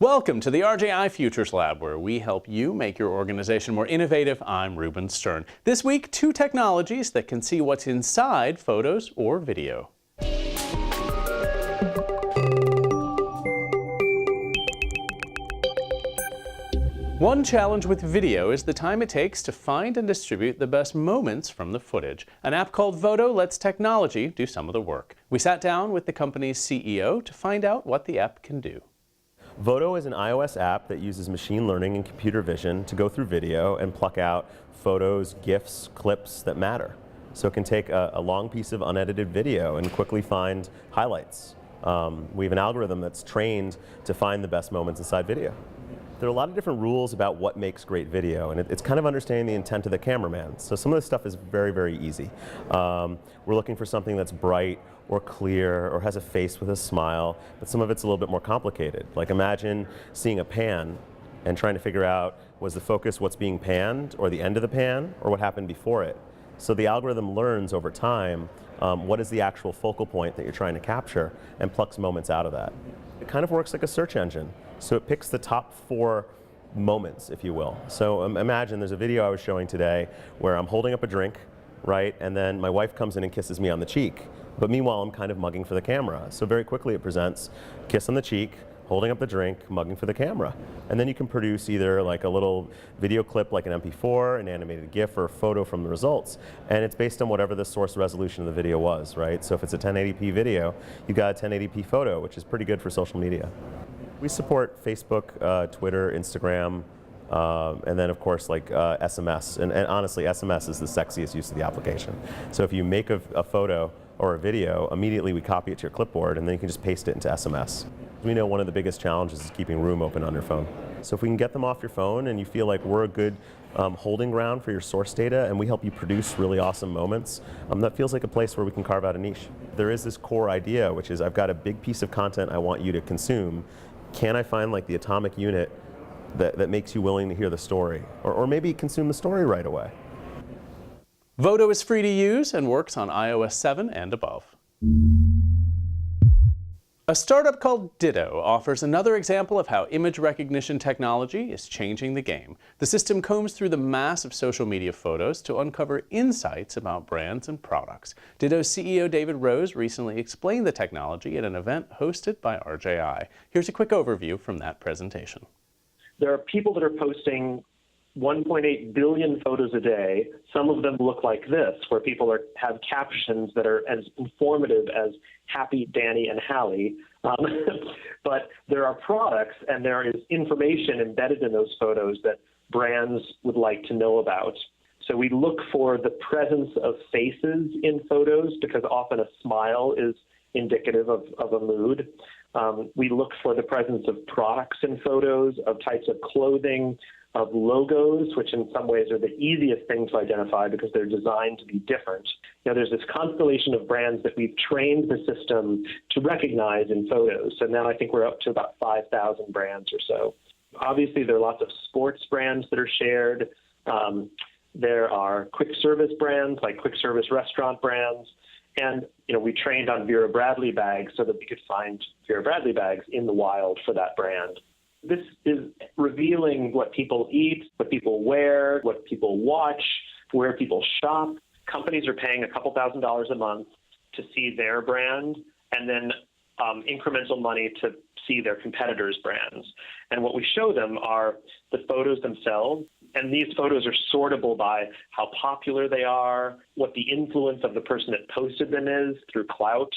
Welcome to the RJI Futures Lab, where we help you make your organization more innovative. I'm Ruben Stern. This week, 2 technologies that can see what's inside photos or video. One challenge with video is the time it takes to find and distribute the best moments from the footage. An app called Vhoto lets technology do some of the work. We sat down with the company's CEO to find out what the app can do. Vhoto is an iOS app that uses machine learning and computer vision to go through video and pluck out photos, GIFs, clips that matter. So it can take a long piece of unedited video and quickly find highlights. We have an algorithm that's trained to find the best moments inside video. There are a lot of different rules about what makes great video, and it's kind of understanding the intent of the cameraman. So some of this stuff is very, very easy. We're looking for something that's bright or clear or has a face with a smile, but some of it's a little bit more complicated. Like imagine seeing a pan and trying to figure out, was the focus what's being panned or the end of the pan or what happened before it? So the algorithm learns over time what is the actual focal point that you're trying to capture and plucks moments out of that. It kind of works like a search engine. So it picks the top 4 moments, if you will. So imagine there's a video I was showing today where I'm holding up a drink, right, and then my wife comes in and kisses me on the cheek. But meanwhile, I'm kind of mugging for the camera. So very quickly it presents kiss on the cheek, holding up the drink, mugging for the camera. And then you can produce either like a little video clip like an MP4, an animated GIF, or a photo from the results. And it's based on whatever the source resolution of the video was, right? So if it's a 1080p video, you got a 1080p photo, which is pretty good for social media. We support Facebook, Twitter, Instagram, and then of course like SMS. And honestly, SMS is the sexiest use of the application. So if you make a photo or a video, immediately we copy it to your clipboard and then you can just paste it into SMS. We know one of the biggest challenges is keeping room open on your phone. So if we can get them off your phone and you feel like we're a good holding ground for your source data and we help you produce really awesome moments, that feels like a place where we can carve out a niche. There is this core idea, which is I've got a big piece of content I want you to consume. Can I find like the atomic unit that makes you willing to hear the story? Or maybe consume the story right away. Vhoto is free to use and works on iOS 7 and above. A startup called Ditto offers another example of how image recognition technology is changing the game. The system combs through the mass of social media photos to uncover insights about brands and products. Ditto's CEO David Rose recently explained the technology at an event hosted by RJI. Here's a quick overview from that presentation. There are people that are posting 1.8 billion photos a day. Some of them look like this, where people have captions that are as informative as Happy, Danny, and Hallie. But there are products and there is information embedded in those photos that brands would like to know about. So we look for the presence of faces in photos because often a smile is indicative of a mood. We look for the presence of products in photos, of types of clothing, of logos, which in some ways are the easiest thing to identify because they're designed to be different. Now, there's this constellation of brands that we've trained the system to recognize in photos. So now I think we're up to about 5,000 brands or so. Obviously, there are lots of sports brands that are shared. There are quick service brands like quick service restaurant brands. And, we trained on Vera Bradley bags so that we could find Vera Bradley bags in the wild for that brand. This is revealing what people eat, what people wear, what people watch, where people shop. Companies are paying a couple $1,000s a month to see their brand and then incremental money to see their competitors' brands. And what we show them are the photos themselves. And these photos are sortable by how popular they are, what the influence of the person that posted them is through clout,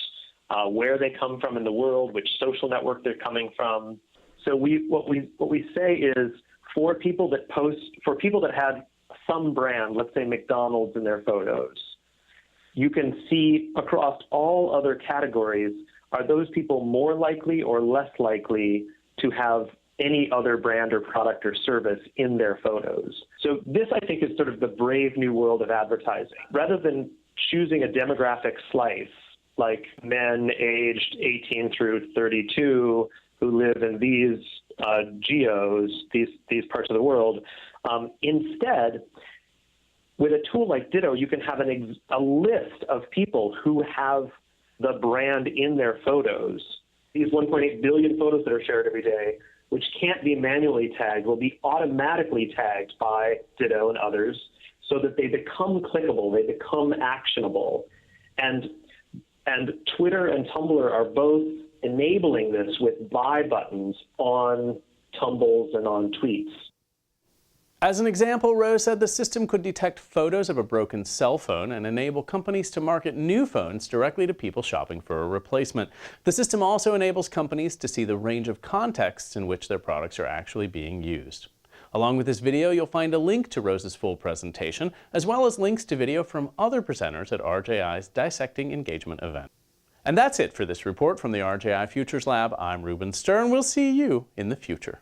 where they come from in the world, which social network they're coming from. So what we say is for people that had some brand, let's say McDonald's in their photos, you can see across all other categories, are those people more likely or less likely to have any other brand or product or service in their photos? So this, I think, is sort of the brave new world of advertising. Rather than choosing a demographic slice, like men aged 18 through 32 who live in these geos, these parts of the world, instead, with a tool like Ditto, you can have a list of people who have the brand in their photos. these 1.8 billion photos that are shared every day, which can't be manually tagged, will be automatically tagged by Ditto and others so that they become clickable, they become actionable. And Twitter and Tumblr are both enabling this with buy buttons on tumbles and on tweets. As an example, Rose said the system could detect photos of a broken cell phone and enable companies to market new phones directly to people shopping for a replacement. The system also enables companies to see the range of contexts in which their products are actually being used. Along with this video, you'll find a link to Rose's full presentation, as well as links to video from other presenters at RJI's Dissecting Engagement event. And that's it for this report from the RJI Futures Lab. I'm Ruben Stern. We'll see you in the future.